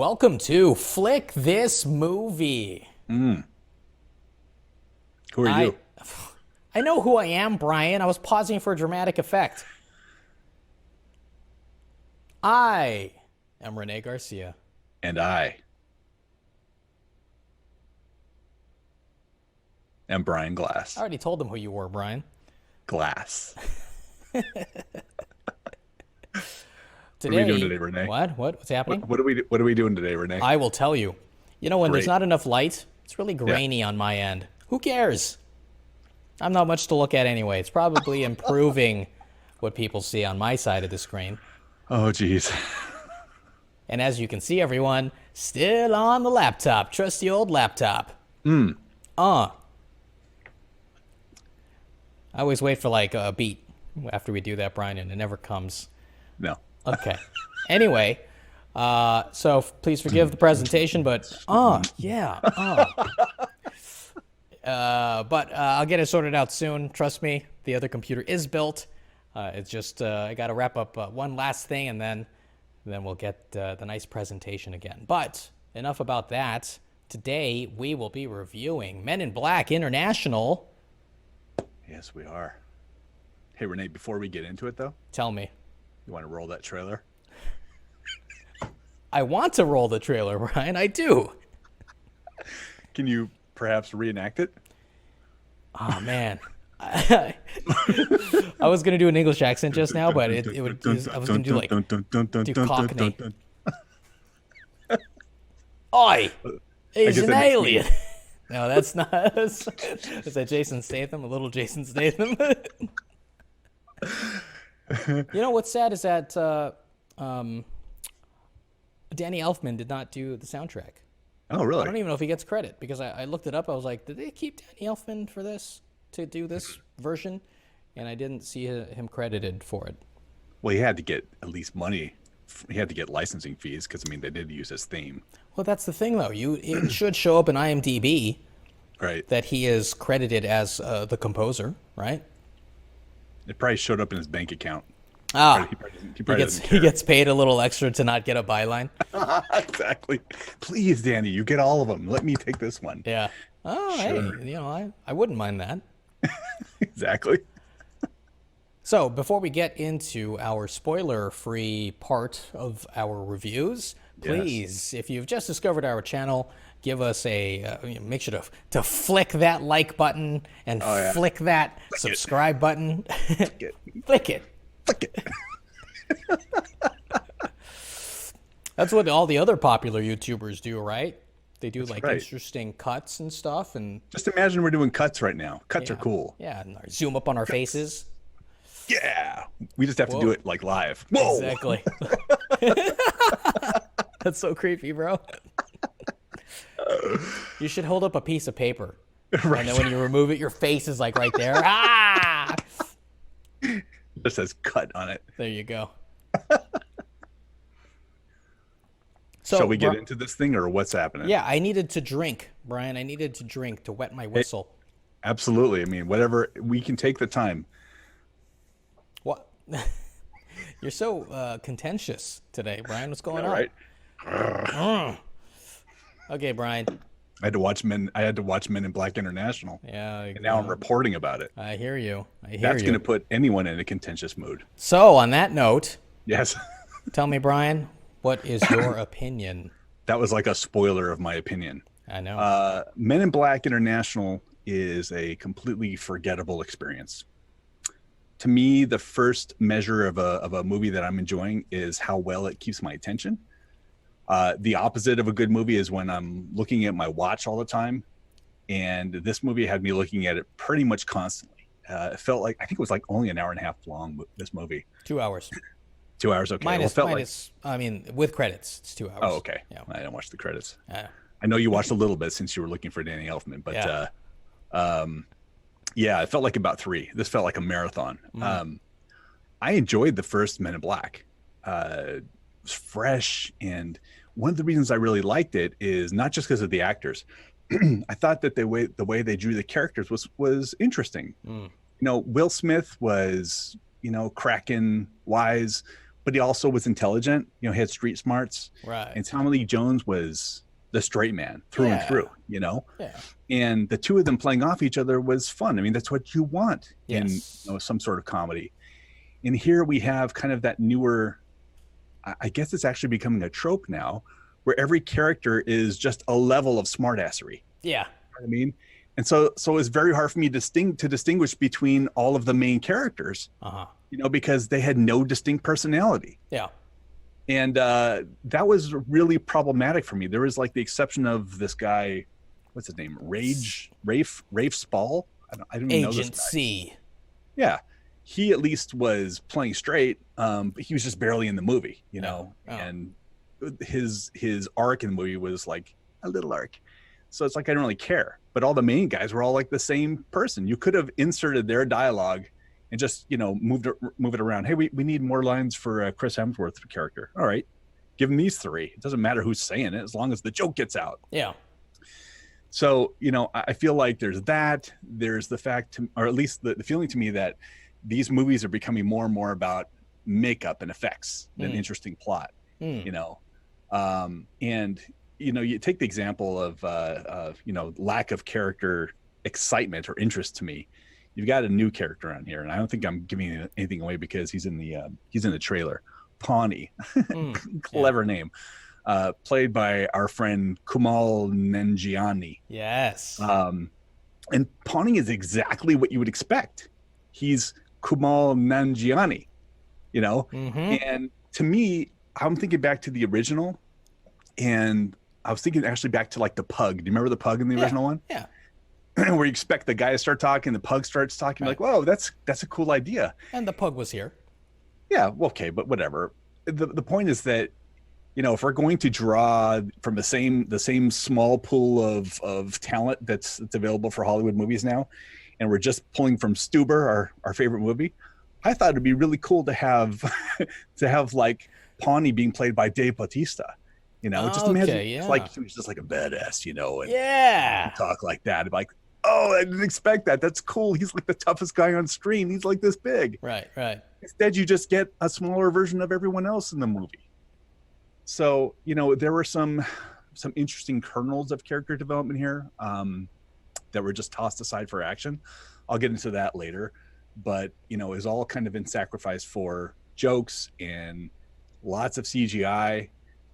welcome to Flick This Movie. Who are you? I know who I am, Brian. I was pausing for a dramatic effect. I am Rene Garcia. And I am Brian Glass. I already told them who you were, Brian. Glass. Today, what are we doing today, Rene? What's happening? What are we doing today, Rene? I will tell you. You know, when Great. there's not enough light, it's really grainy on my end. Who cares? I'm not much to look at anyway. It's probably improving what people see on my side of the screen. Oh, geez. And as you can see, everyone, still on the laptop. Trusty old laptop. I always wait for like a beat after we do that, Brian, and it never comes. No. Okay. Anyway, so please forgive the presentation, but but I'll get it sorted out soon. Trust me, the other computer is built. It's just I got to wrap up one last thing, and then we'll get the nice presentation again. But enough about that. Today we will be reviewing Men in Black International. Yes, we are. Hey, Rene, before we get into it, though, Tell me. you want to roll that trailer? I want to roll the trailer, Brian. I do. Can you perhaps reenact it? Oh, man. I was going to do an English accent just now, but I was going to do like, do Cockney. Oi! He's an alien. No, that's not. Is that Jason Statham? A little Jason Statham? You know what's sad is that Danny Elfman did not do the soundtrack. Oh, really? I don't even know if he gets credit because I looked it up. I was like, did they keep Danny Elfman for this to do this version? And I didn't see him credited for it. Well, he had to get at least money. He had to get licensing fees because, I mean, they did use his theme. Well, that's the thing, though. It should show up in IMDb Right. that he is credited as the composer, right? It probably showed up in his bank account. Ah, He probably doesn't he care. gets paid a little extra to not get a byline. Exactly. Please, Danny, you get all of them. Let me take this one. Yeah. Oh, Sure. hey, I wouldn't mind that. Exactly. So before we get into our spoiler-free part of our reviews, please, if you've just discovered our channel, give us a make sure to flick that like button and flick that subscribe button. Flick it. Flick it. Flick it. That's what all the other popular YouTubers do, right? They do like right. interesting cuts and stuff, and Just imagine we're doing cuts right now. Cuts are cool. yeah, and zoom up on our faces. Yeah. We just have to Whoa. do it like live. Whoa. Exactly. That's so creepy, bro. You should hold up a piece of paper. Right. And then when you remove it, your face is like right there. Ah! It says cut on it. There you go. Shall we get into this thing or what's happening? Yeah, I needed to drink, Brian. I needed to drink to wet my whistle. Absolutely. I mean, whatever. We can take the time. What? You're so contentious today, Brian. What's going on? Right. Okay, Brian. I had to watch Men in Black International. Yeah. And now I'm reporting about it. I hear you. That's going to put anyone in a contentious mood. So, on that note, Yes. tell me, Brian, what is your opinion? That was like a spoiler of my opinion. I know. Men in Black International is a completely forgettable experience. To me, the first measure of a movie that I'm enjoying is how well it keeps my attention. The opposite of a good movie is when I'm looking at my watch all the time. And this movie had me looking at it pretty much constantly. It felt like, I think it was like only an hour and a half long, this movie. 2 hours. 2 hours, okay. Minus, Well, it felt I mean, with credits, it's 2 hours. Oh, okay. Yeah. I didn't watch the credits. Yeah. I know you watched a little bit since you were looking for Danny Elfman, but yeah, it felt like about 3. This felt like a marathon. I enjoyed the first Men in Black. It was fresh, and one of the reasons I really liked it is not just because of the actors. I thought that the way they drew the characters was interesting. You know, Will Smith was, you know, cracking, wise. but he also was intelligent. You know, he had street smarts. Right. And Tommy Lee Jones was the straight man through and through, you know? Yeah. And the two of them playing off each other was fun. I mean, that's what you want in, you know, some sort of comedy. And here we have kind of that newer, I guess it's actually becoming a trope now, where every character is just a level of smartassery. Yeah. You know what I mean? And so it's very hard for me to distinguish between all of the main characters, you know, because they had no distinct personality. Yeah. And that was really problematic for me. There was like the exception of this guy, what's his name? Rafe Spall. I don't even know this guy. Agent C. Yeah. He at least was playing straight, but he was just barely in the movie, you know, and his arc in the movie was like a little arc. So it's like, I don't really care, but all the main guys were all like the same person. You could have inserted their dialogue and just, you know, move it around. Hey, we need more lines for Chris Hemsworth character. All right, give him these three. It doesn't matter who's saying it as long as the joke gets out. Yeah. So, you know, I feel like there's the fact, or at least the feeling to me that these movies are becoming more and more about makeup and effects than interesting plot, you know? And, you know, you take the example of, you know, lack of character excitement or interest to me. You've got a new character on here, and I don't think I'm giving anything away because he's in the trailer. Pawnee, clever name, played by our friend Kumail Nanjiani. Yes. And Pawnee is exactly what you would expect. He's Kumail Nanjiani, you know? And to me, I'm thinking back to the original, and I was thinking actually back to like the pug. Do you remember the pug in the original one? Yeah. Where you expect the guy to start talking, the pug starts talking, like, whoa, that's a cool idea. And the pug was here. Yeah, well, okay, but whatever. The point is that, you know, if we're going to draw from the same small pool of talent that's available for Hollywood movies now, and we're just pulling from Stuber, our favorite movie, I thought it'd be really cool to have like Pawnee being played by Dave Bautista. You know, just imagine like he was just like a badass, you know, and talk like that. Like, oh, I didn't expect that. That's cool. He's like the toughest guy on screen. He's like this big. Right. Instead, you just get a smaller version of everyone else in the movie. So, you know, there were some interesting kernels of character development here that were just tossed aside for action. I'll get into that later. But, you know, it's all kind of been sacrificed for jokes and lots of CGI.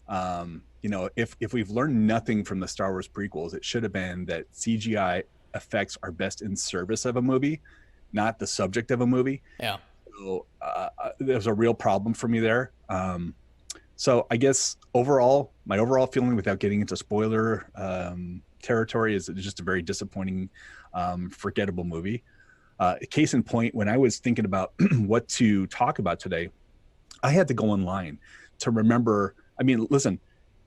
You know, if we've learned nothing from the Star Wars prequels, it should have been that CGI effects are best in service of a movie, not the subject of a movie. Yeah. So there's a real problem for me there. So I guess my overall feeling, without getting into spoiler territory, is it's just a very disappointing, forgettable movie. Case in point, when I was thinking about what to talk about today, I had to go online to remember. I mean, listen,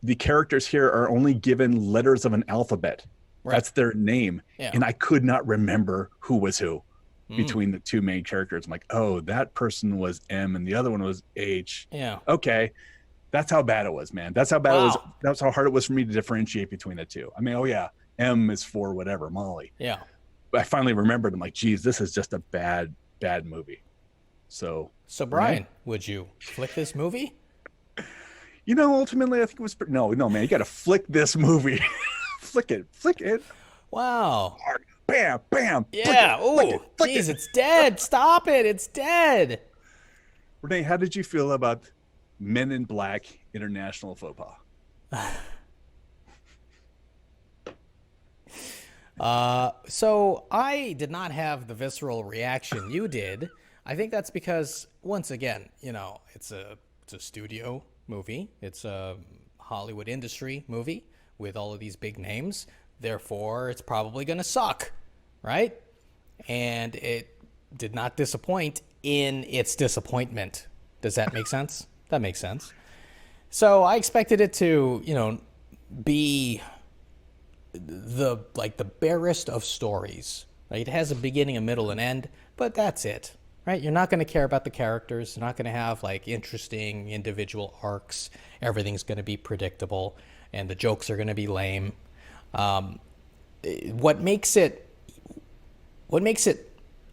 the characters here are only given letters of an alphabet. Right. That's their name. Yeah. And I could not remember who was who between the two main characters. I'm like, oh, that person was M and the other one was H. Yeah. Okay. That's how bad it was, man. That's how bad it was. That's how hard it was for me to differentiate between the two. I mean, oh yeah, M is for whatever, Molly. Yeah. But I finally remembered. I'm like, geez, this is just a bad movie. So Brian, would you flick this movie? You know, ultimately, I think it was no, man. You got to flick this movie. flick it. Wow. Bam, bam. Yeah. Oh, jeez, it's dead. Stop it. It's dead. Renee, how did you feel about Men in Black International Faux Pas? So I did not have the visceral reaction you did. I think that's because, once again, you know, it's a studio movie. It's a Hollywood industry movie with all of these big names. Therefore, it's probably going to suck, right? And it did not disappoint in its disappointment. Does that make sense? That makes sense. So I expected it to, you know, be the barest of stories. Right? It has a beginning, a middle, and end, but that's it. Right? You're not going to care about the characters. You're not going to have like interesting individual arcs. Everything's going to be predictable, and the jokes are going to be lame. What makes it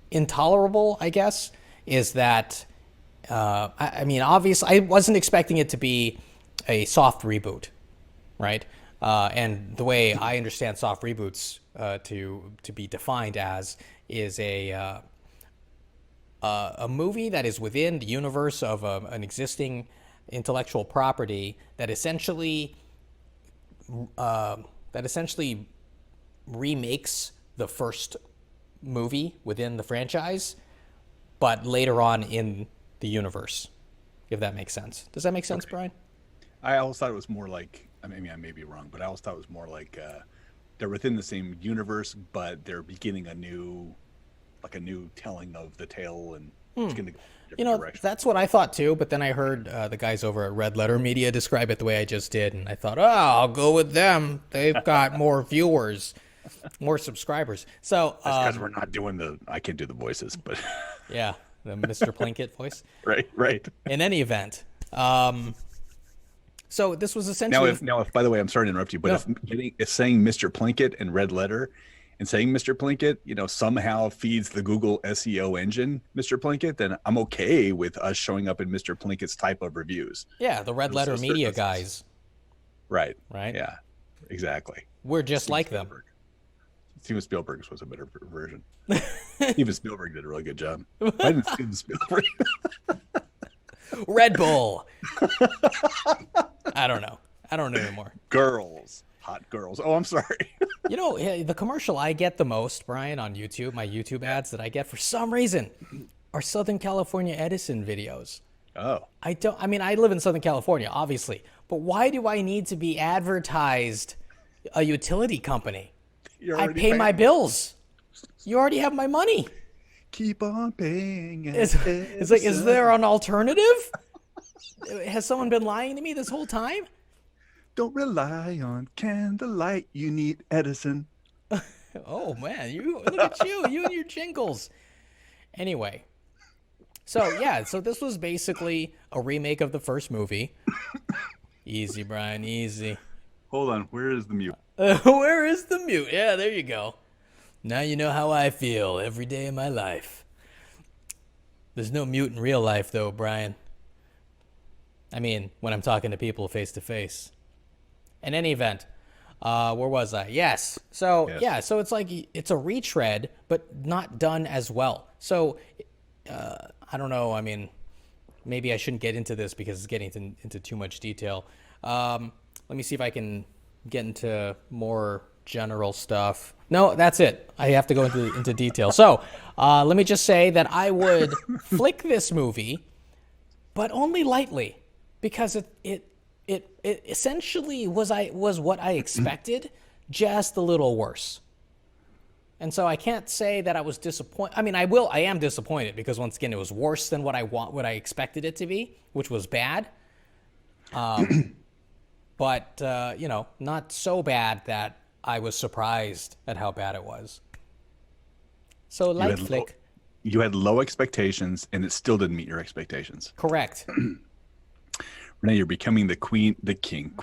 intolerable, I guess, is that I mean, obviously, I wasn't expecting it to be a soft reboot, right? And the way I understand soft reboots to be defined as is a movie that is within the universe of an existing intellectual property that essentially remakes the first movie within the franchise, but later on in the universe, if that makes sense. Does that make sense, Okay. Brian? I always thought it was more like, I mean, I may be wrong, but I always thought it was more like they're within the same universe, but they're beginning a new telling of the tale, and it's going to go in a different direction. That's what I thought too, but then I heard the guys over at Red Letter Media describe it the way I just did, and I thought, oh, I'll go with them. They've got more viewers, more subscribers. So, Because we're not doing I can't do the voices, but yeah, the Mr. Plinkett voice. right. In any event, so this was essentially... Now, if by the way, I'm sorry to interrupt you, but if saying Mr. Plinkett in red letter and saying Mr. Plinkett, somehow feeds the Google SEO engine, Mr. Plinkett, then I'm okay with us showing up in Mr. Plinkett's type of reviews. Yeah, the Red Letter Media guys. Right. Right. Yeah, exactly. We're just Steven like Spielberg. them. Steven Spielberg's was a better version. Steven Spielberg did a really good job. I didn't Steven Spielberg. Red Bull. I don't know anymore. Girls. Hot girls. Oh, I'm sorry. The commercial I get the most, Brian, on YouTube, my YouTube ads that I get for some reason are Southern California Edison videos. Oh. I live in Southern California, obviously, but why do I need to be advertised a utility company? I pay my bills. You already have my money. Keep on paying. It's like, is there an alternative? Has someone been lying to me this whole time? Don't rely on candlelight. You need Edison. Oh man, look at you and your jingles. Anyway, so this was basically a remake of the first movie. Easy, Brian, easy. Hold on, where is the mute? Where is the mute? Yeah, there you go. Now you know how I feel every day of my life. There's no mute in real life, though, Brian. I mean, when I'm talking to people face to face. In any event, where was I? Yes. So, yeah, so it's like it's a retread, but not done as well. So, I don't know. I mean, maybe I shouldn't get into this because it's getting into too much detail. Let me see if I can get into more general stuff. No, that's it. I have to go into detail. So, let me just say that I would flick this movie, but only lightly, because it essentially was what I expected, just a little worse. And so I can't say that I was disappointed. I mean, I am disappointed because once again, it was worse than what I expected it to be, which was bad. But not so bad that I was surprised at how bad it was. So light flick. You had low expectations, and it still didn't meet your expectations. Correct. Renee, you're becoming the king.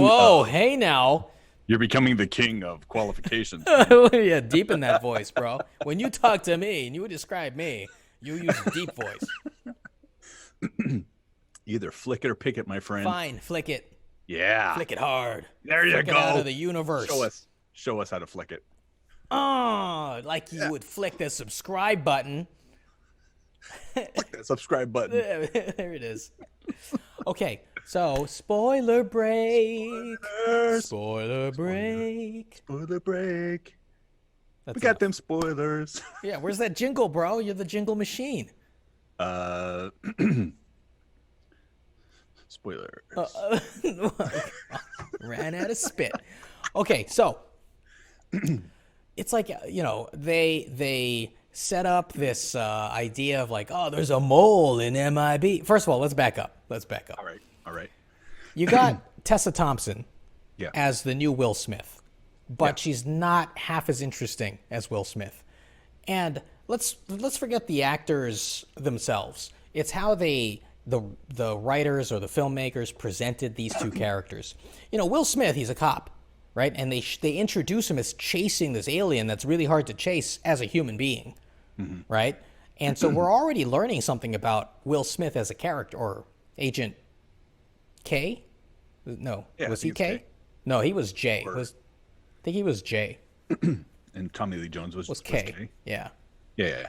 Whoa, hey now. You're becoming the king of qualifications. Yeah, deepen that voice, bro. When you talk to me and you describe me, you use a deep voice. Either flick it or pick it, my friend. Fine, flick it. Yeah. Flick it hard. There you flick go. It out of the universe. Show us how to flick it. Oh, like you would flick the subscribe button. Flick that subscribe button. There it is. Okay, so spoiler break. Spoiler break. Spoiler break. That's We got enough. them spoilers. Yeah, where's that jingle, bro? You're the jingle machine. Spoilers. Ran out of spit. Okay, so it's like, they set up this idea of like, oh, there's a mole in MIB. First of all, let's back up. All right. You got Tessa Thompson Yeah. as the new Will Smith, but she's not half as interesting as Will Smith. And let's forget the actors themselves. It's how the writers or the filmmakers presented these two characters. Will Smith, he's a cop, right? And they introduce him as chasing this alien that's really hard to chase as a human being, right? And so we're already learning something about Will Smith as a character, or Agent K. No, Yeah, was I he think it's K? K. No, he was J. Or- I think he was J. And Tommy Lee Jones was K. Yeah. Yeah.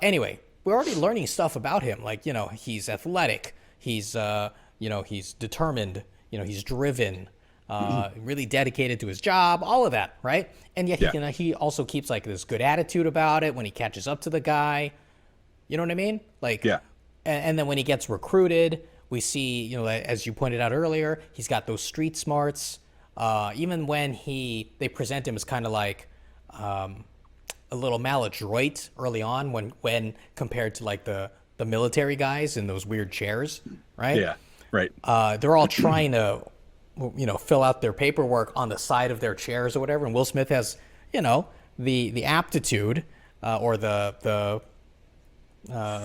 Anyway, we're already learning stuff about him. Like, he's athletic. He's, he's determined. He's driven. Really dedicated to his job. All of that, right? And yet he also keeps like this good attitude about it when he catches up to the guy. You know what I mean? Like, Yeah. And then when he gets recruited, we see, as you pointed out earlier, he's got those street smarts. Even when they present him as kind of like a little maladroit early on when compared to like the military guys in those weird chairs, right? Yeah. Right. They're all trying to, fill out their paperwork on the side of their chairs or whatever. And Will Smith has, the aptitude or the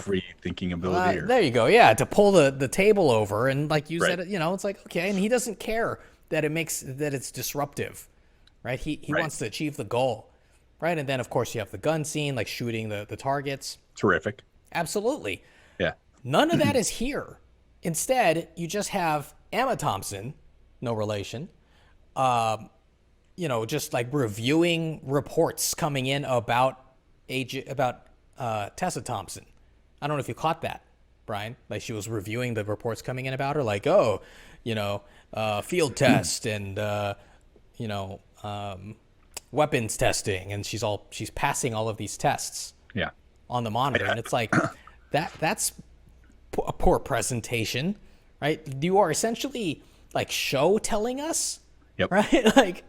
Free thinking ability. there you go. Yeah. To pull the table over and like use Right. that, it's like, okay. And he doesn't care that it's disruptive, right? He Right. wants to achieve the goal, right? And then of course you have the gun scene, like shooting the targets. Terrific. Absolutely. Yeah. None of that is here. Instead, you just have Emma Thompson, no relation, just like reviewing reports coming in about Tessa Thompson. I don't know if you caught that, Brian. Like she was reviewing the reports coming in about her, like, field test and weapons testing, and she's passing all of these tests Yeah. on the monitor, and it's like that's a poor presentation, right? You are essentially like show telling us, Yep. right?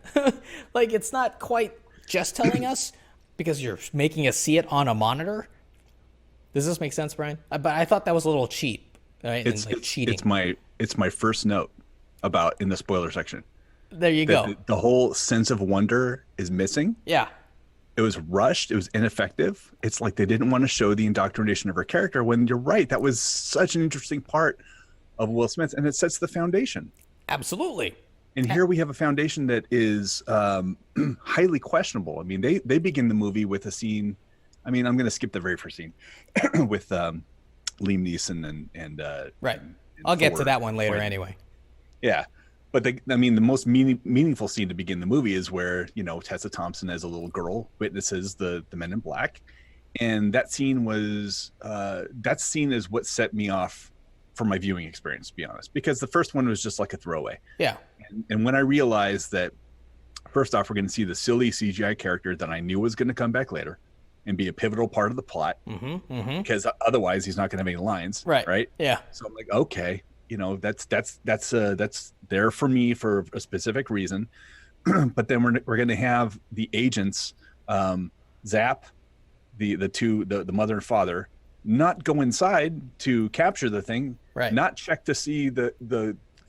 like it's not quite just telling us because you're making us see it on a monitor. Does this make sense, Brian? But I thought that was a little cheap, right? It's cheating. It's my first note about in the spoiler section. There you go. The whole sense of wonder is missing. Yeah. It was rushed. It was ineffective. It's like they didn't want to show the indoctrination of her character when you're right. That was such an interesting part of Will Smith, and it sets the foundation. Absolutely. And here we have a foundation that is highly questionable. I mean, they begin the movie with a scene. I mean, I'm going to skip the very first scene with Liam Neeson and Right. and I'll get to Thor that one later fighting. anyway. Yeah. But the most meaningful scene to begin the movie is where, Tessa Thompson as a little girl witnesses the Men in Black. And that scene is what set me off for my viewing experience, to be honest, because the first one was just like a throwaway. Yeah. And when I realized that, first off, we're going to see the silly CGI character that I knew was going to come back later and be a pivotal part of the plot, because otherwise he's not going to have any lines. Right. Right. Yeah. So I'm like, okay, that's there for me for a specific reason. But then we're going to have the agents zap the mother and father, not go inside to capture the thing, Right. not check to see the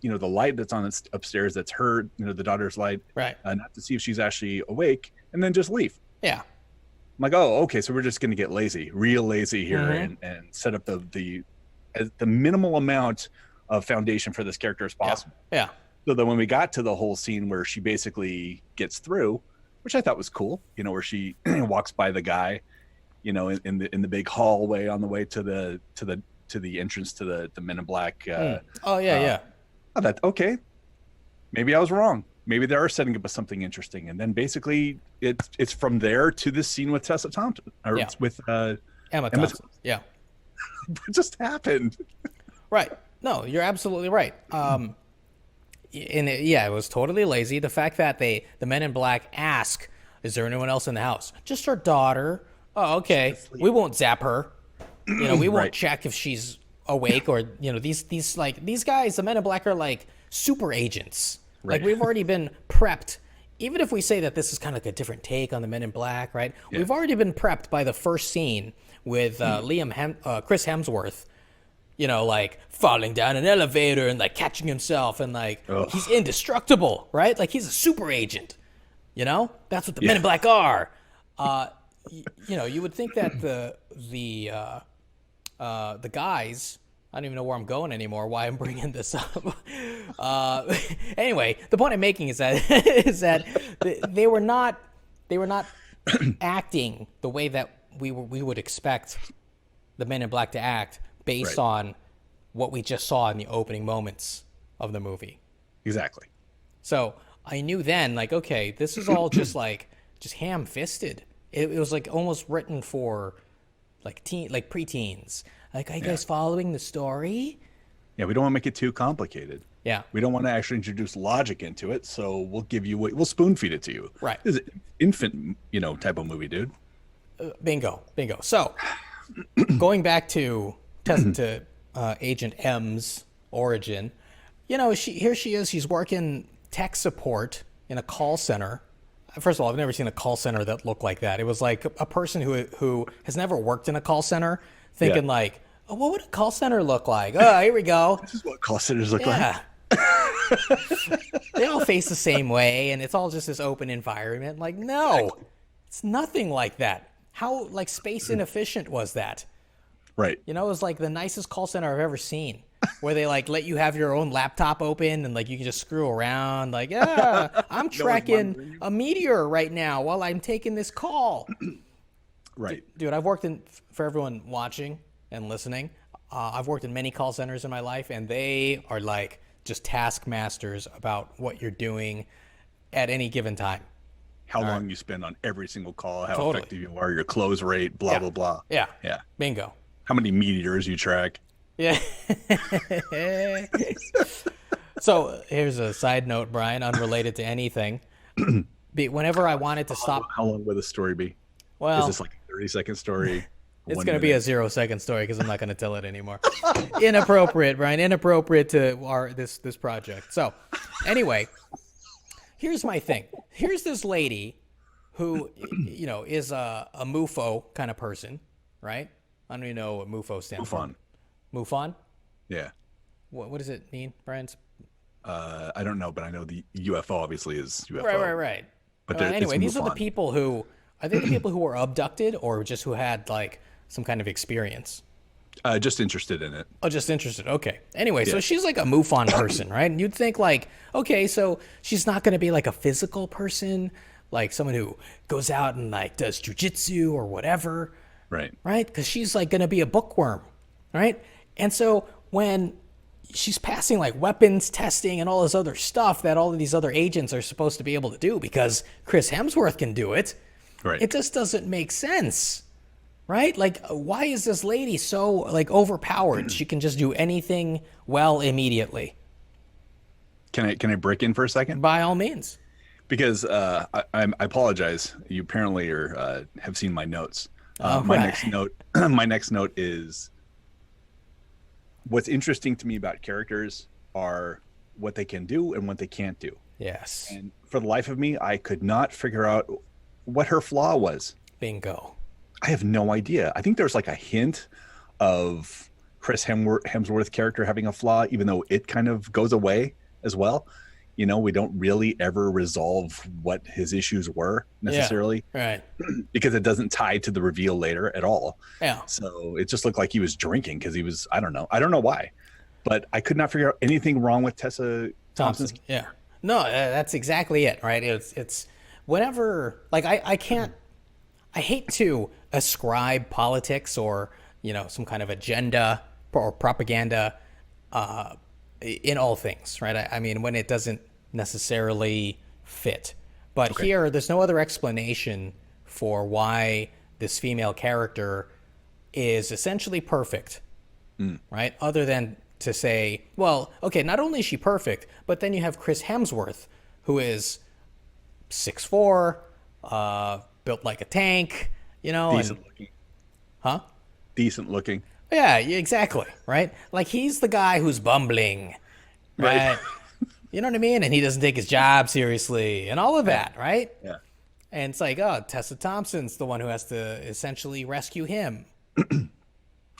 light that's on upstairs, that's her, the daughter's light, Right. not to see if she's actually awake, and then just leave. Yeah. I'm like, oh, okay, so we're just going to get real lazy here, and set up the minimal amount of foundation for this character as possible. Yeah. So then when we got to the whole scene where she basically gets through, which I thought was cool, where she walks by the guy, in the big hallway on the way to the entrance to the Men in Black. Oh yeah, yeah. I thought, okay, maybe I was wrong. Maybe they are setting up something interesting. And then basically it's from there to this scene with Tessa Thompson, or Yeah. with Emma Thompson. Yeah. What just happened? Right. No, you're absolutely right. It was totally lazy. The fact that the Men in Black ask, "Is there anyone else in the house?" Just her daughter. Oh, okay. We won't zap her. We won't Right. check if she's awake or these guys. The Men in Black are like super agents. Right. Like we've already been prepped. Even if we say that this is kind of like a different take on the Men in Black, right? Yeah. We've already been prepped by the first scene with Chris Hemsworth. Like falling down an elevator and like catching himself and like he's indestructible, right? Like he's a super agent. That's what the Men in Black are. You would think that the guys. I don't even know where I'm going anymore. Why I'm bringing this up. Anyway, the point I'm making is that they were not acting the way that we would expect the Men in Black to act based Right. on what we just saw in the opening moments of the movie. Exactly. So I knew then, like, okay, this is all just ham-fisted. It was like almost written for like preteens. Like, are you guys following the story? Yeah, we don't want to make it too complicated. Yeah. We don't want to actually introduce logic into it, so we'll spoon feed it to you. Right. This is an infant, type of movie, dude. Bingo. So going back to Agent M's origin, here she is. She's working tech support in a call center. First of all, I've never seen a call center that looked like that. It was like a person who has never worked in a call center thinking like, oh, what would a call center look like? Oh, here we go. This is what call centers look like. Yeah. They all face the same way, and it's all just this open environment. Like, no, it's nothing like that. How like space inefficient was that? Right. It was like the nicest call center I've ever seen, where they like let you have your own laptop open and like you can just screw around. Like, yeah, I'm tracking a meteor right now while I'm taking this call. Right. Dude, I've worked for everyone watching and listening. I've worked in many call centers in my life, and they are like just taskmasters about what you're doing at any given time. How long you spend on every single call, how Totally. effective you are, your close rate, blah, blah, blah. Yeah. Yeah. Bingo. How many meteors you track. Yeah. So here's a side note, Brian, unrelated to anything. Whenever I wanted to stop, How long would the story be? well, Is this like a 30-second story? it's 1 going to be a minute? 0-second story because I'm not going to tell it anymore. Inappropriate, Brian. Inappropriate to this project. So, anyway, here's my thing. Here's this lady who, is a MUFO kind of person, right? I don't even know what MUFO stands MUFON. for. MUFON? Yeah. What does it mean, Brian? I don't know, but I know the UFO obviously is UFO. Right. But Anyway, it's these are the MUFON. people who, I think the people who were abducted or just who had like some kind of experience. Just interested in it. Oh, just interested. Okay. Anyway, so she's like a MUFON person, right? And you'd think like, okay, so she's not going to be like a physical person, like someone who goes out and like does jujitsu or whatever, Right. right? Because she's like going to be a bookworm, right? And so when she's passing like weapons testing and all this other stuff that all of these other agents are supposed to be able to do because Chris Hemsworth can do it, Right. it just doesn't make sense. Right? Like, why is this lady so like overpowered? She can just do anything well immediately. Can I break in for a second? By all means. Because I apologize. You apparently have seen my notes. My right. next note. My next note is what's interesting to me about characters are what they can do and what they can't do. Yes. And for the life of me, I could not figure out what her flaw was. Bingo. I have no idea. I think there's like a hint of Chris Hemsworth character having a flaw, even though it kind of goes away as well. We don't really ever resolve what his issues were necessarily, Right. because it doesn't tie to the reveal later at all. Yeah. So it just looked like he was drinking because he was, I don't know why, but I could not figure out anything wrong with Tessa Thompson's. Yeah. No, that's exactly it, right? It's whenever, like, I can't, I hate to ascribe politics or, some kind of agenda or propaganda in all things, right? I mean, when it doesn't necessarily fit. But here, there's no other explanation for why this female character is essentially perfect, right? Other than to say, well, okay, not only is she perfect, but then you have Chris Hemsworth, who is 6'4", built like a tank, Decent looking. Huh? Decent looking. Yeah, exactly, right? Like, he's the guy who's bumbling, right? You know what I mean? And he doesn't take his job seriously and all of that, right? Yeah. And it's like, oh, Tessa Thompson's the one who has to essentially rescue him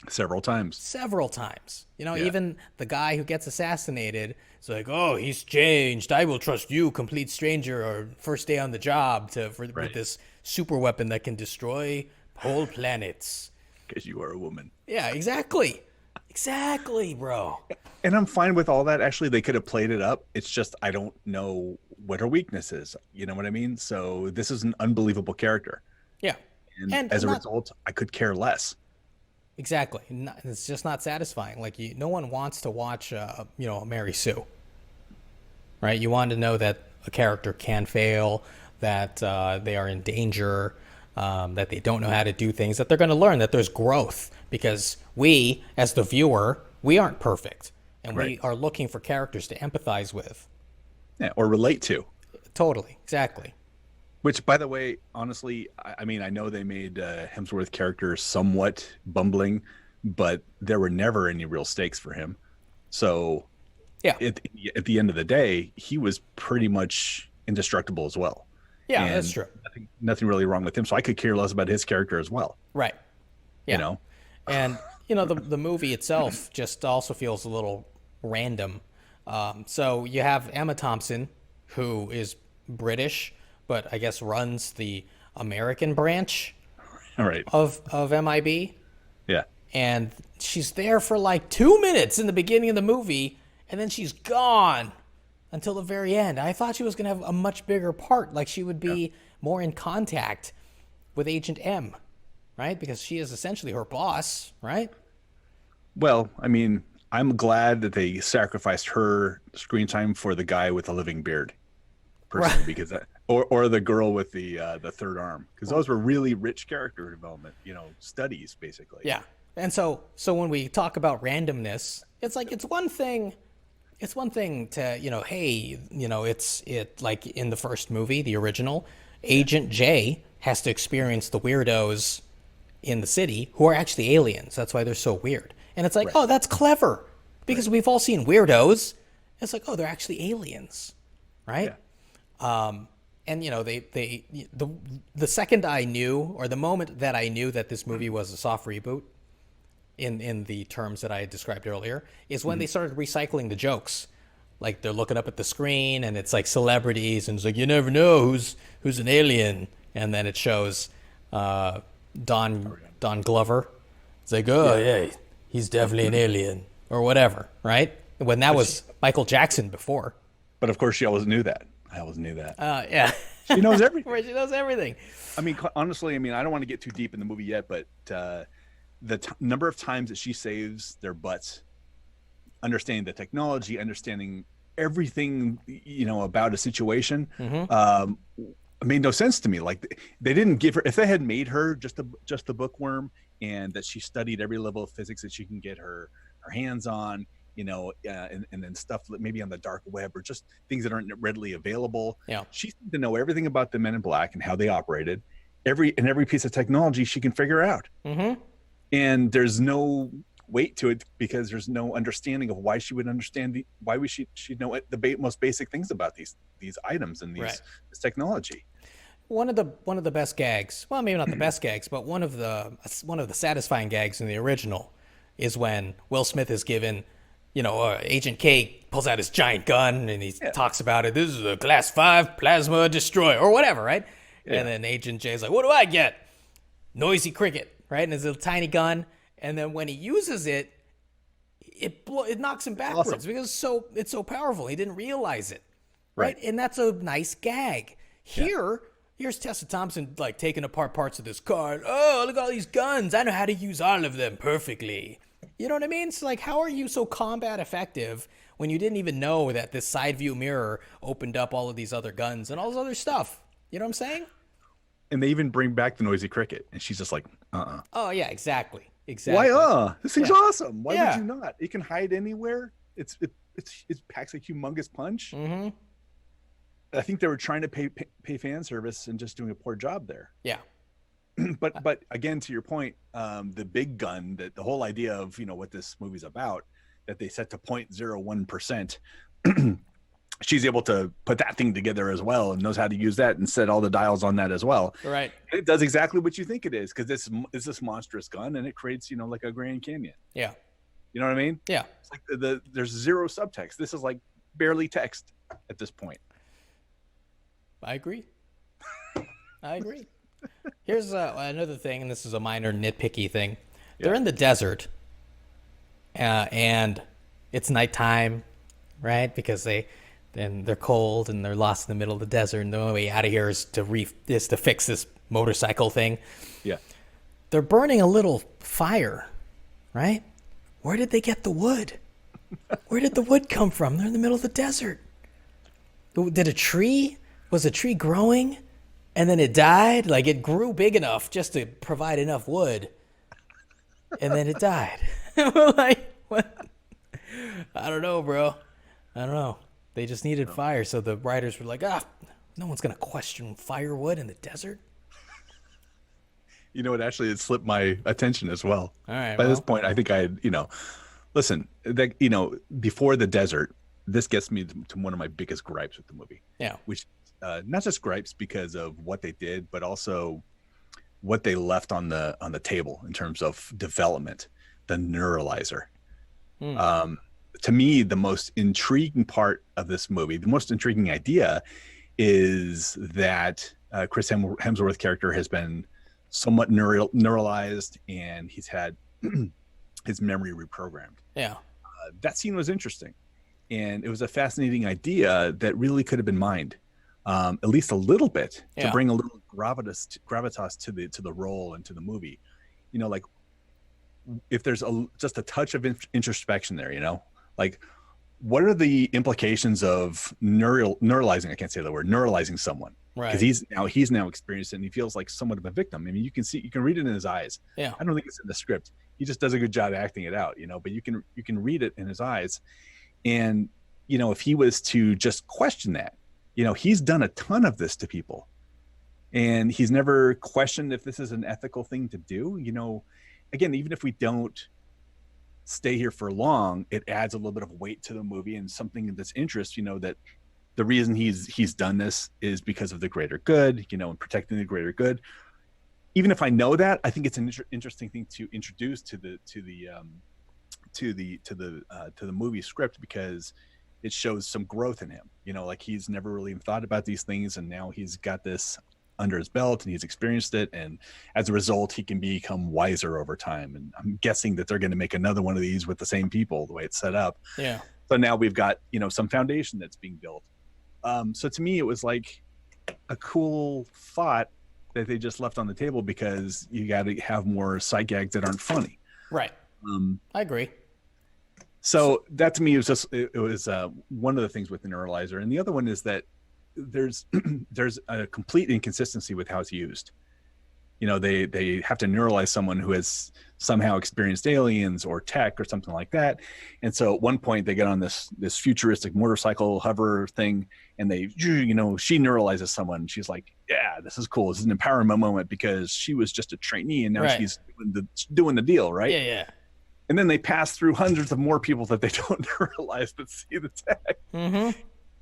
Several times. several times. Even the guy who gets assassinated is like, oh, he's changed. I will trust you, complete stranger, or first day on the job with this super weapon that can destroy whole planets. Because you are a woman. Yeah, exactly. Exactly, bro. And I'm fine with all that. Actually, they could have played it up. It's just I don't know what her weakness is. You know what I mean? So this is an unbelievable character. Yeah. And and as a not result, I could care less. exactly. It's just not satisfying. Like no one wants to watch, Mary Sue, right? You want to know that a character can fail, that they are in danger, that they don't know how to do things, that they're going to learn, that there's growth. Because we, as the viewer, we aren't perfect, and Right. we are looking for characters to empathize with. Yeah, or relate to. Totally, exactly. Which, by the way, honestly, I mean, I know they made Hemsworth character somewhat bumbling, but there were never any real stakes for him. So Yeah, at the end of the day, he was pretty much indestructible as well. yeah, that's And true. nothing really wrong with him. So I could care less about his character as well. Right. You Yeah. know? And the movie itself just also feels a little random. So you have Emma Thompson, who is British, but I guess runs the American branch All right. of MIB, Yeah. and she's there for like 2 minutes in the beginning of the movie, and then she's gone until the very end. I thought she was going to have a much bigger part, like she would be more in contact with Agent M, right? Because she is essentially her boss, right? Well, I mean, I'm glad that they sacrificed her screen time for the guy with the living beard, personally, Right. because that, or the girl with the third arm, because those were really rich character development, studies basically. Yeah. And so when we talk about randomness, it's like it's one thing to, hey, it's like in the first movie, the original, Agent J has to experience the weirdos in the city who are actually aliens. That's why they're so weird. And it's like, oh, that's clever. Because we've all seen weirdos. It's like, oh, they're actually aliens. Right? Yeah. And the second I knew, or the moment that I knew that this movie was a soft reboot, in the terms that I described earlier, is when they started recycling the jokes. Like they're looking up at the screen, and it's like celebrities, and it's like you never know who's an alien, and then it shows Don Glover. It's like, oh yeah, he's definitely an alien or whatever, right? When that was Michael Jackson before. But of course, she always knew that. I always knew that. Yeah. She knows everything. Where she knows everything. I mean, honestly, I don't want to get too deep in the movie yet, but the number of times that she saves their butts, understanding the technology, understanding everything, about a situation, made no sense to me. Like they didn't give her, if they had made her just the bookworm, and that she studied every level of physics that she can get her hands on, and then stuff maybe on the dark web or just things that aren't readily available. Yeah. She seemed to know everything about the Men in Black and how they operated. Every piece of technology she can figure out. Mm-hmm. And there's no weight to it because there's no understanding of why she would understand she'd know the most basic things about these items and this technology. One of the best gags, well, maybe not the best gags, but one of the satisfying gags in the original is when Will Smith is given, Agent K pulls out his giant gun and he talks about it. This is a Class 5 plasma destroyer or whatever, right? Yeah. And then Agent J's like, what do I get? Noisy cricket, right? And his little tiny gun. And then when he uses it, it knocks him backwards because it's so powerful. He didn't realize it, right? And that's a nice gag. Here's Tessa Thompson like taking apart parts of this car. Oh, look at all these guns. I know how to use all of them perfectly. You know what I mean? It's like, how are you so combat effective when you didn't even know that this side view mirror opened up all of these other guns and all this other stuff? You know what I'm saying? And they even bring back the noisy cricket, and she's just like, Oh yeah, exactly. Why? This thing's awesome. Why would you not? It can hide anywhere. It packs a humongous punch. Mm-hmm. I think they were trying to pay fan service and just doing a poor job there. Yeah. But again, to your point, the big gun, that the whole idea of what this movie's about, that they set to 0.01%, she's able to put that thing together as well and knows how to use that and set all the dials on that as well. Right. And it does exactly what you think it is, because this is this monstrous gun, and it creates like a Grand Canyon. Yeah. You know what I mean? Yeah. It's like there's zero subtext. This is like barely text at this point. I agree. Here's another thing, and this is a minor nitpicky thing. They're in the desert, and it's nighttime, right? Because they're cold and they're lost in the middle of the desert, and the only way out of here is to fix this motorcycle thing. Yeah. They're burning a little fire, right? Where did they get the wood? Where did the wood come from? They're in the middle of the desert. Did was a tree growing and then it died? Like it grew big enough just to provide enough wood and then it died. We're like, what? I don't know, bro. I don't know. They just needed fire. So the writers were like, no one's going to question firewood in the desert. You know, it slipped my attention as well. All right. By this point, I think I had, listen, before the desert, this gets me to one of my biggest gripes with the movie. Yeah. Which, not just gripes because of what they did, but also what they left on the table in terms of development, the neuralizer. To me, the most intriguing part of this movie, the most intriguing idea is that Chris Hemsworth character has been somewhat neuralized and he's had his memory reprogrammed. Yeah. That scene was interesting. And it was a fascinating idea that really could have been mined, at least a little bit, to bring a little gravitas to the role and to the movie. Like if there's just a touch of introspection there, like what are the implications of neuralizing? I can't say the word neuralizing someone, right? Because he's now experienced it and he feels like somewhat of a victim. I mean, you can read it in his eyes. Yeah. I don't think it's in the script. He just does a good job acting it out, but you can read it in his eyes. And, if he was to just question that, he's done a ton of this to people and he's never questioned if this is an ethical thing to do. Again, even if we don't stay here for long, it adds a little bit of weight to the movie and something that's interest, that the reason he's done this is because of the greater good, and protecting the greater good. Even if I know that, I think it's an interesting thing to introduce to the movie script because it shows some growth in him. Like he's never really thought about these things, and now he's got this under his belt and he's experienced it, and as a result he can become wiser over time. And I'm guessing that they're going to make another one of these with the same people, the way it's set up. Yeah. So now we've got some foundation that's being built. So to me it was like a cool thought that they just left on the table because you got to have more sight gags that aren't funny. Right. I agree. So that to me was one of the things with the neuralizer, and the other one is that there's a complete inconsistency with how it's used. They have to neuralize someone who has somehow experienced aliens or tech or something like that. And so at one point they get on this futuristic motorcycle hover thing and she neuralizes someone. She's like, yeah, this is cool. This is an empowerment moment because she was just a trainee and now she's doing the deal. Right. Yeah. Yeah. And then they pass through hundreds of more people that they don't neuralize that see the tech. Mm-hmm.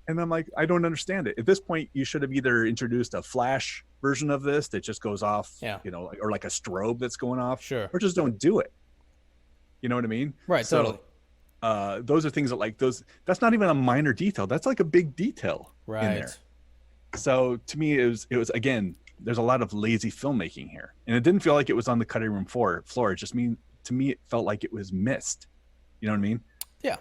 And I'm like, I don't understand it. At this point, you should have either introduced a flash version of this that just goes off, or like a strobe that's going off, sure, or just don't do it. You know what I mean? Right. So, totally. Those are things that that's not even a minor detail. That's like a big detail in there. So to me, it was again, there's a lot of lazy filmmaking here, and it didn't feel like it was on the cutting room floor. It just to me, it felt like it was missed. You know what I mean? Yeah.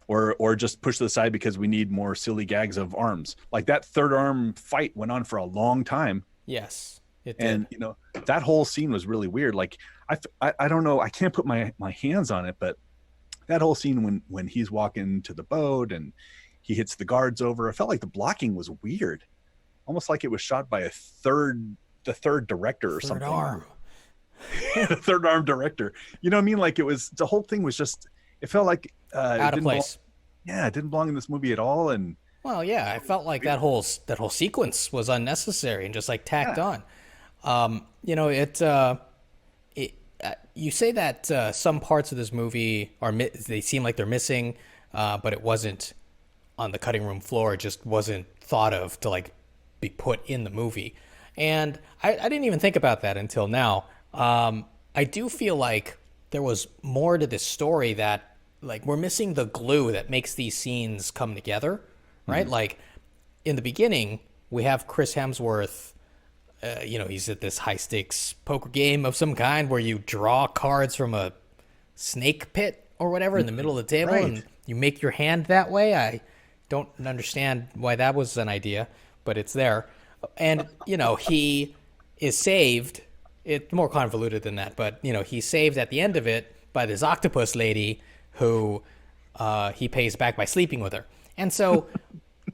Or just push to the side because we need more silly gags of arms. Like that third arm fight went on for a long time. Yes, it did. And that whole scene was really weird. Like I don't know, I can't put my hands on it, but that whole scene when he's walking to the boat and he hits the guards over, I felt like the blocking was weird, almost like it was shot by the third director or third something. Arm. The third arm director. You know what I mean? Like the whole thing was just. It felt like out of place. It didn't belong in this movie at all. And well, yeah, I felt like that whole sequence was unnecessary and just like tacked on. You say that some parts of this movie they seem like they're missing, but it wasn't on the cutting room floor. It just wasn't thought of to like be put in the movie. And I didn't even think about that until now. I do feel like there was more to this story that like we're missing the glue that makes these scenes come together, right? Mm-hmm. Like in the beginning, we have Chris Hemsworth, he's at this high stakes poker game of some kind where you draw cards from a snake pit or whatever in the middle of the table and you make your hand that way. I don't understand why that was an idea, but it's there. And, he is saved. It's more convoluted than that, but he's saved at the end of it by this octopus lady who he pays back by sleeping with her. And so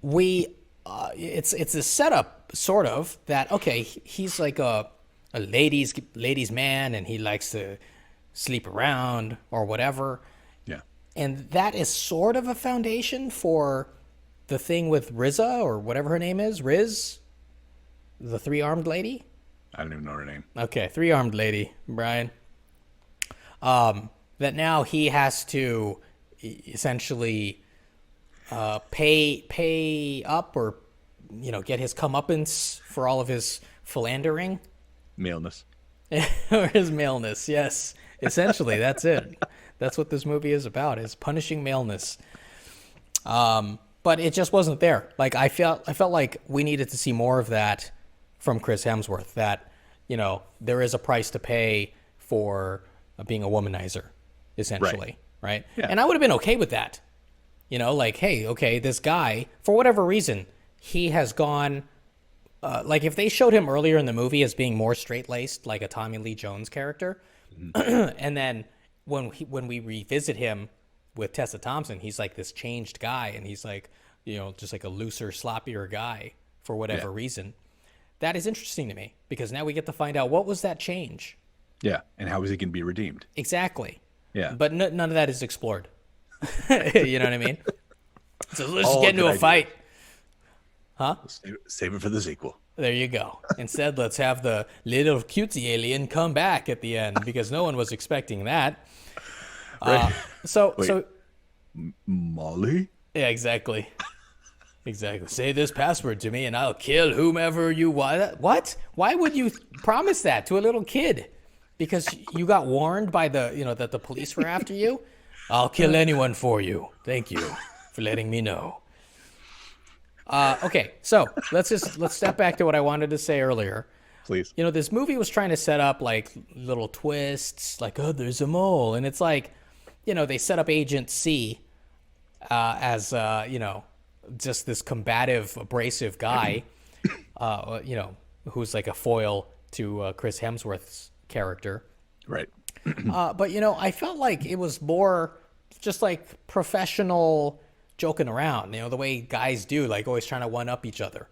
it's a setup sort of that, okay, he's like a ladies man and he likes to sleep around or whatever. Yeah. And that is sort of a foundation for the thing with Riza or whatever her name is, Riz, the three-armed lady. I don't even know her name. Okay, three-armed lady, Brian. That now he has to essentially pay up or get his comeuppance for all of his philandering. Maleness. Or his maleness, yes. Essentially, that's it. That's what this movie is about, is punishing maleness. But it just wasn't there. Like I felt like we needed to see more of that from Chris Hemsworth, that, there is a price to pay for being a womanizer, essentially, right? Yeah. And I would have been okay with that. Like, hey, okay, this guy, for whatever reason, he has gone, like if they showed him earlier in the movie as being more straight-laced, like a Tommy Lee Jones character, and then when we revisit him with Tessa Thompson, he's like this changed guy, and he's like, just like a looser, sloppier guy for whatever reason. That is interesting to me, because now we get to find out what was that change. Yeah, and how is he going to be redeemed? Exactly. Yeah. But none of that is explored. You know what I mean? So let's just get into a fight. Huh? Save it for the sequel. There you go. Instead, let's have the little cutesy alien come back at the end, because no one was expecting that. Right. So Molly? yeah, exactly. Exactly. Say this password to me and I'll kill whomever you want. What? Why would you promise that to a little kid? Because you got warned by that the police were after you? I'll kill anyone for you. Thank you for letting me know. Okay, so let's step back to what I wanted to say earlier. Please. This movie was trying to set up like little twists, like, oh, there's a mole. And it's like, they set up Agent C as, just this combative, abrasive guy, who's like a foil to Chris Hemsworth's character. Right. But, I felt like it was more just like professional joking around, the way guys do, like always trying to one-up each other.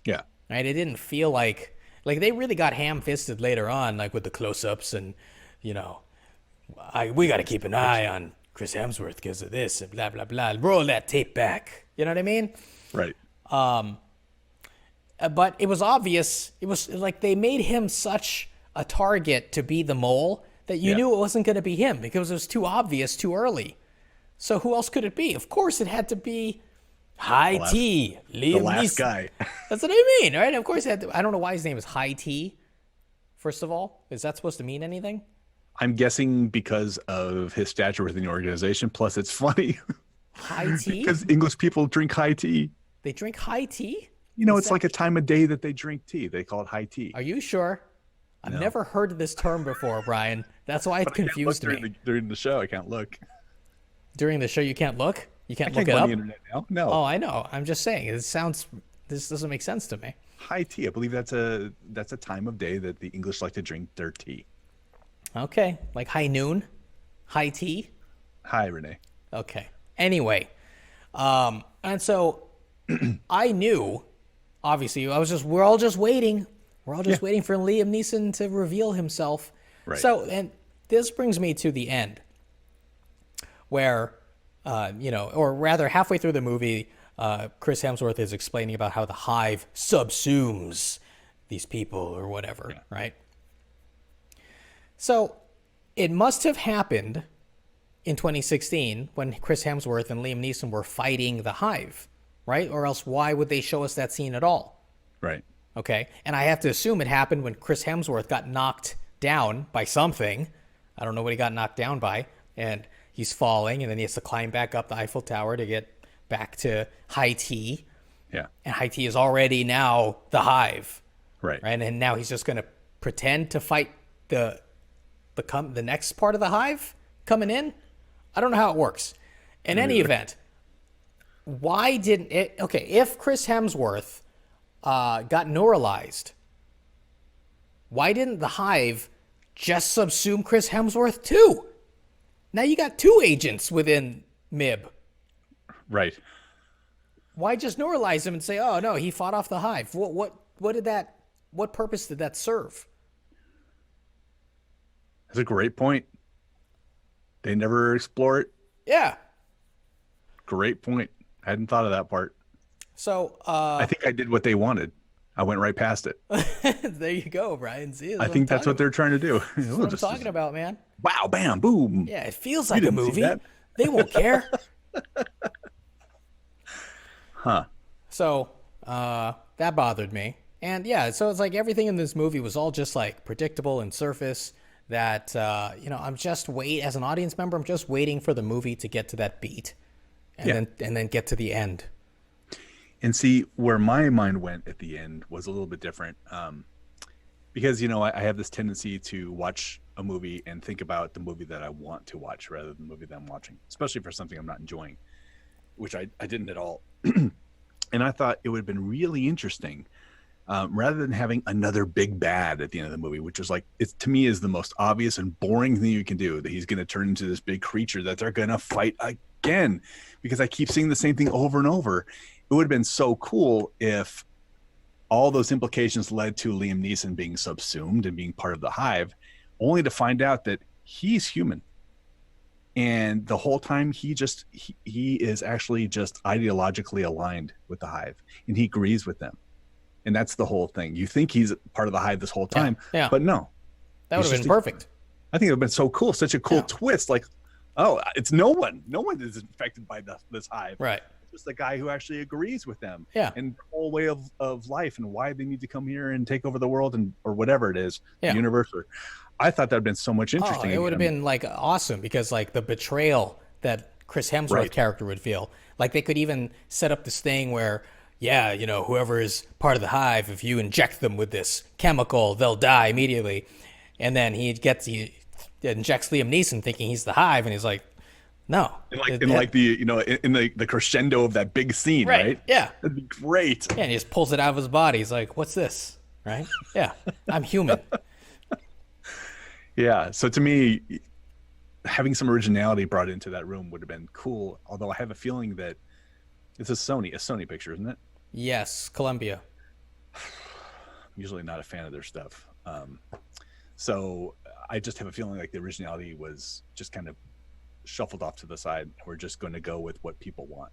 Yeah. Right? It didn't feel like they really got ham-fisted later on, like with the close-ups and, we got to keep an eye on Chris Hemsworth because of this and blah, blah, blah. Roll that tape back. You know what I mean? Right. But it was obvious. It was like they made him such a target to be the mole that you knew it wasn't going to be him because it was too obvious too early. So who else could it be? Of course, it had to be High T, Liam The last Neeson. guy. That's what I mean, right? Of course, it had to, I don't know why his name is High T. First of all, is that supposed to mean anything? I'm guessing because of his stature within the organization. Plus, it's funny. High tea? Because English people drink high tea. They drink high tea? It's like a time of day that they drink tea. They call it high tea. Are you sure? I've never heard of this term before, Brian. That's why it confused me. During the show, I can't look. During the show, you can't look? You can't look it go on up? the internet now. No. Oh, I know. I'm just saying. This doesn't make sense to me. High tea. I believe that's a time of day that the English like to drink their tea. Okay. Like high noon? High tea? Hi, Renee. Okay. Anyway. And so I knew, obviously, we're all just waiting. We're all just waiting for Liam Neeson to reveal himself. Right. So, and this brings me to the end where, or rather halfway through the movie, Chris Hemsworth is explaining about how the hive subsumes these people or whatever, right? So it must have happened in 2016 when Chris Hemsworth and Liam Neeson were fighting the hive, right? Or else why would they show us that scene at all? Right. Okay. And I have to assume it happened when Chris Hemsworth got knocked down by something. I don't know what he got knocked down by. And he's falling, and then he has to climb back up the Eiffel Tower to get back to High T. Yeah. And High T is already now the hive. Right. Right. And now he's just going to pretend to fight the next part of the hive coming in. I don't know how it works. In any event, why didn't it? Okay, if Chris Hemsworth got neuralized, why didn't the Hive just subsume Chris Hemsworth too? Now you got 2 agents within MIB. Right. Why just neuralize him and say, "Oh no, he fought off the Hive"? What purpose did that serve? That's a great point. They never explore it. Yeah. Great point. I hadn't thought of that part. So I think I did what they wanted. I went right past it. there you go, Brian. See, I think that's what they're trying to do. That's what I'm talking about, man. Wow, bam, boom. Yeah, it feels like a didn't see movie. that? They won't care. Huh. So that bothered me. And yeah, so it's like everything in this movie was all just like predictable and surface that, I'm just as an audience member, I'm just waiting for the movie to get to that beat and then get to the end. And see, where my mind went at the end was a little bit different. Because, I have this tendency to watch a movie and think about the movie that I want to watch rather than the movie that I'm watching, especially for something I'm not enjoying, which I didn't at all. And I thought it would have been really interesting, rather than having another big bad at the end of the movie, which was like, it to me is the most obvious and boring thing you can do, that he's going to turn into this big creature that they're going to fight again, because I keep seeing the same thing over and over. It would have been so cool if all those implications led to Liam Neeson being subsumed and being part of the Hive, only to find out that he's human. And the whole time he is actually just ideologically aligned with the Hive, and he agrees with them. And that's the whole thing. You think he's part of the Hive this whole time, but no. That would have been perfect. I think it would have been so cool. Such a cool twist. Like, oh, it's no one. No one is infected by this Hive. Right. It's just the guy who actually agrees with them. Yeah. And the whole way of life and why they need to come here and take over the world or whatever it is, the universe. I thought that would have been so much interesting. It would have been like awesome, because like the betrayal that Chris Hemsworth character would feel. Like they could even set up this thing where, whoever is part of the Hive, if you inject them with this chemical, they'll die immediately. And then he injects Liam Neeson thinking he's the Hive, and he's like, no. In the crescendo of that big scene, right? Yeah. That'd be great. Yeah, and he just pulls it out of his body. He's like, what's this? Right? Yeah, I'm human. Yeah. So to me, having some originality brought into that room would have been cool. Although I have a feeling that it's a Sony picture, isn't it? Yes, Columbia. I'm usually not a fan of their stuff. So I just have a feeling like the originality was just kind of shuffled off to the side. We're just going to go with what people want.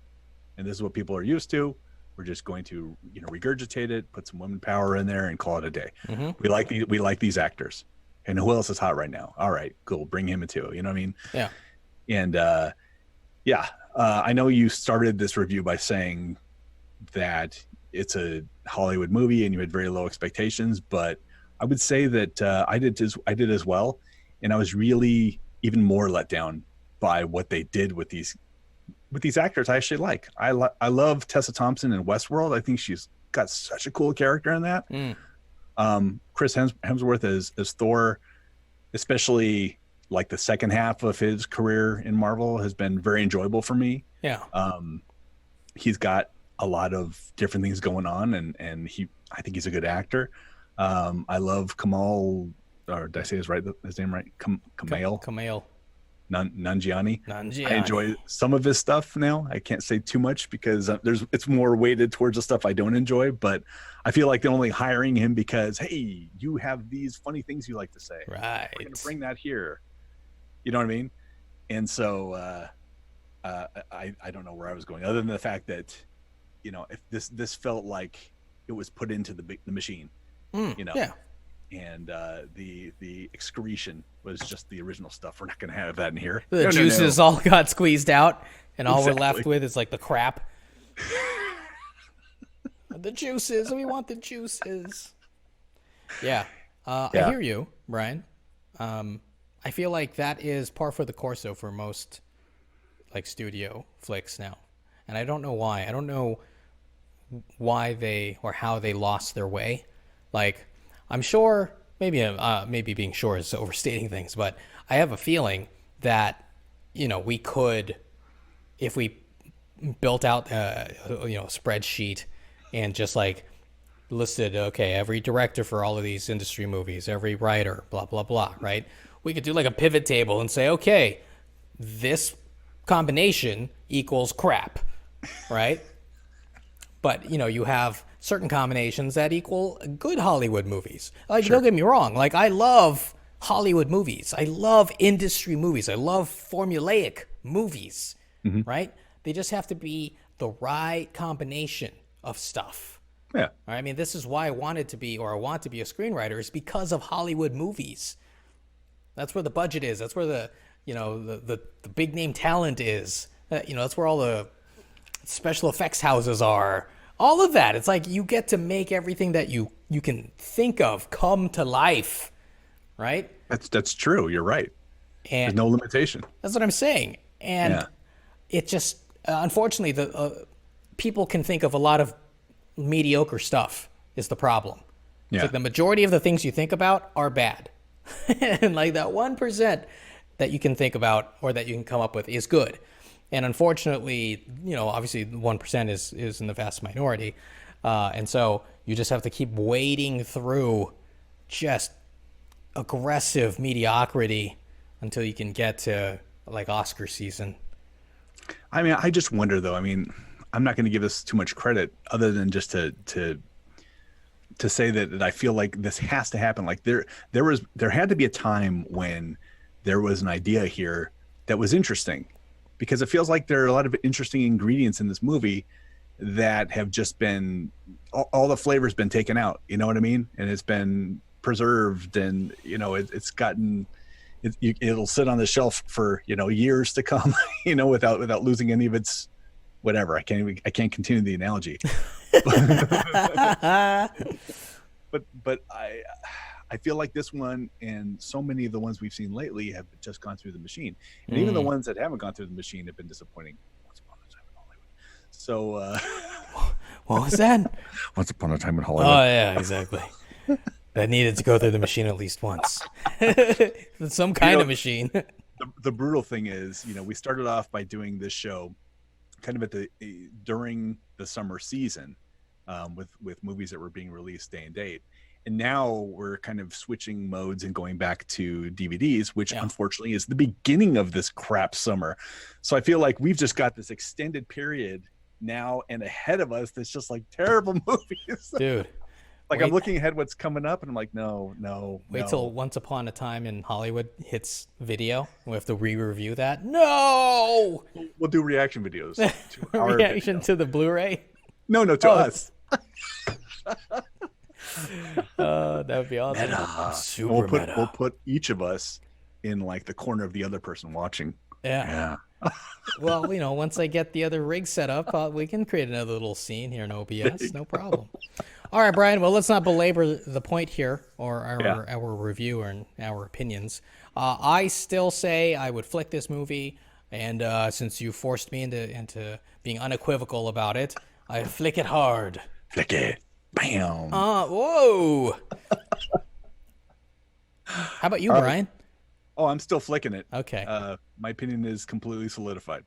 And this is what people are used to. We're just going to, regurgitate it, put some women power in there and call it a day. Mm-hmm. We like these actors. And who else is hot right now? All right, cool. Bring him in too. You know what I mean? Yeah. And I know you started this review by saying that it's a Hollywood movie and you had very low expectations, but I would say that I did as well. And I was really even more let down by what they did with these actors I actually like. I love Tessa Thompson in Westworld. I think she's got such a cool character in that. Chris Hemsworth as Thor, especially like the second half of his career in Marvel, has been very enjoyable for me. Yeah. He's got a lot of different things going on, and I think he's a good actor. I love Kamal, or did I say his name right? Kumail Nanjiani. I enjoy some of his stuff now. I can't say too much because it's more weighted towards the stuff I don't enjoy, but I feel like they're only hiring him because, hey, you have these funny things you like to say. Right. We're going to bring that here. You know what I mean? And so I don't know where I was going, other than the fact that, if this felt like it was put into the machine, Yeah. And the excretion was just the original stuff. We're not going to have that in here. The juices all got squeezed out, and all we're left with is like the crap. The juices. We want the juices. Yeah. I hear you, Brian. I feel like that is par for the course, though, for most like studio flicks now. And I don't know why. I don't know why or how they lost their way. Like, I'm sure, maybe being sure is overstating things, but I have a feeling that, we could, if we built out, a spreadsheet and just like listed, okay, every director for all of these industry movies, every writer, blah, blah, blah, right? We could do like a pivot table and say, okay, this combination equals crap, right? But, you have certain combinations that equal good Hollywood movies. Like, Don't get me wrong. Like, I love Hollywood movies. I love industry movies. I love formulaic movies, right? They just have to be the right combination of stuff. Yeah. I mean, this is why I want to be a screenwriter, is because of Hollywood movies. That's where the budget is. That's where the big name talent is. That's where all the special effects houses are. All of that. It's like you get to make everything that you can think of come to life, right? That's true. You're right. And there's no limitation. That's what I'm saying. And it just, unfortunately, the people can think of a lot of mediocre stuff is the problem. It's like the majority of the things you think about are bad. And like that 1% that you can think about or that you can come up with is good. And unfortunately, obviously 1% is in the vast minority. And so you just have to keep wading through just aggressive mediocrity until you can get to like Oscar season. I mean, I just wonder though. I mean, I'm not going to give this too much credit other than just to say that I feel like this has to happen. Like there had to be a time when there was an idea here that was interesting, because it feels like there are a lot of interesting ingredients in this movie that have just been, all the flavor's been taken out, you know what I mean? And it's been preserved, and it's gotten, it'll sit on the shelf for years to come, without losing any of its whatever. I can't continue the analogy. but I feel like this one and so many of the ones we've seen lately have just gone through the machine, and even the ones that haven't gone through the machine have been disappointing. Once upon a time in Hollywood. So what was that? Once upon a time in Hollywood. Oh yeah, exactly. That needed to go through the machine at least once. Some kind of machine. The brutal thing is, we started off by doing this show kind of during the summer season, with movies that were being released day and date. And now we're kind of switching modes and going back to DVDs, which unfortunately is the beginning of this crap summer. So I feel like we've just got this extended period now and ahead of us that's just like terrible movies. Dude. Like I'm looking ahead what's coming up and I'm like, no. Wait till Once Upon a Time in Hollywood hits video. We have to re-review that. No! We'll do reaction videos. To our reaction video. To the Blu-ray? No, to us. That would be awesome. Meta. Super meta. Meta. We'll put each of us in like the corner of the other person watching. Yeah. Well, once I get the other rig set up, we can create another little scene here in OBS. No problem. All right, Brian. Well, let's not belabor the point here or our review and our opinions. I still say I would flick this movie, and since you forced me into being unequivocal about it, I flick it hard. Flick it. Bam. Whoa. How about you, Brian? Oh, I'm still flicking it. Okay. My opinion is completely solidified.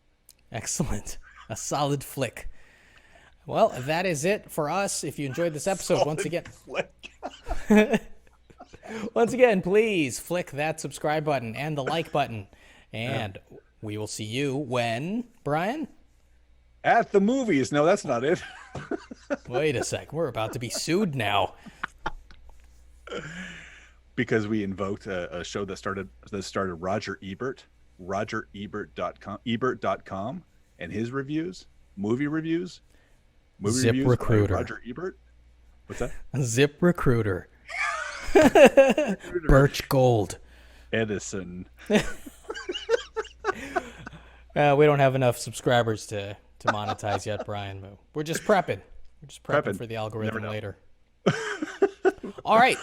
Excellent. A solid flick. Well, that is it for us. If you enjoyed this episode, once again, please flick that subscribe button and the like button. And we will see you when, Brian? At the movies. No, that's not it. Wait a sec. We're about to be sued now. Because we invoked a show that started Roger Ebert, rogerebert.com, and his reviews, movie reviews. Zip Recruiter. Roger Ebert. What's that? Zip Recruiter. Birch Gold. Edison. We don't have enough subscribers to monetize yet, Brian. But we're just prepping. We're just prepping for the algorithm later. All right.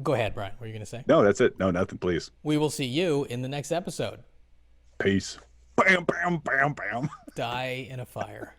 Go ahead, Brian. What are you going to say? No, that's it. No, nothing, please. We will see you in the next episode. Peace. Bam, bam, bam, bam. Die in a fire.